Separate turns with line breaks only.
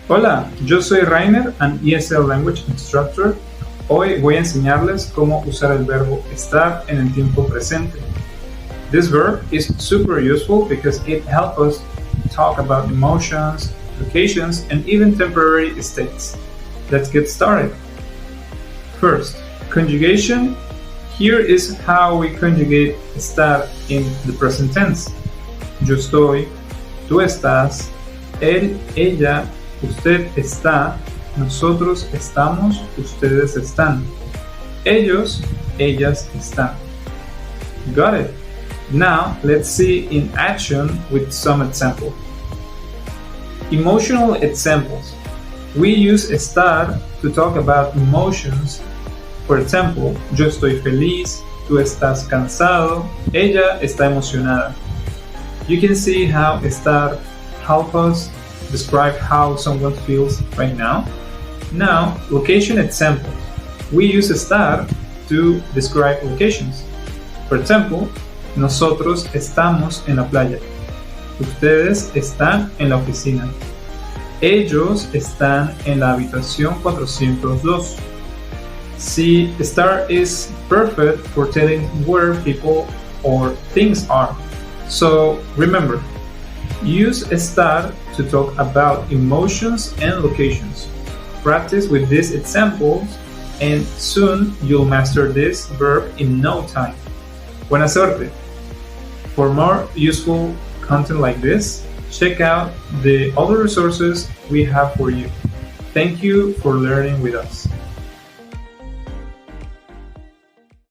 Hola, yo soy Rainer, an ESL Language Instructor. Hoy voy a enseñarles cómo usar el verbo estar en el tiempo presente. This verb is super useful because it helps us talk about emotions, locations, and even temporary states. Let's get started. First, conjugation. Here is how we conjugate estar in the present tense. Yo estoy, tú estás, él, ella, usted está, nosotros estamos, ustedes están. Ellos, ellas están. Got it? Now, let's see in action with some examples. Emotional examples. We use estar to talk about emotions. For example, yo estoy feliz, tú estás cansado, ella está emocionada. You can see how estar helps us describe how someone feels right now. Now, location example. We use estar to describe locations. For example, nosotros estamos en la playa. Ustedes están en la oficina. Ellos están en la habitación 402. See, estar is perfect for telling where people or things are. So remember, use estar to talk about emotions and locations. Practice with these examples and soon you'll master this verb in no time. Buena suerte! For more useful content like this, check out the other resources we have for you. Thank you for learning with us.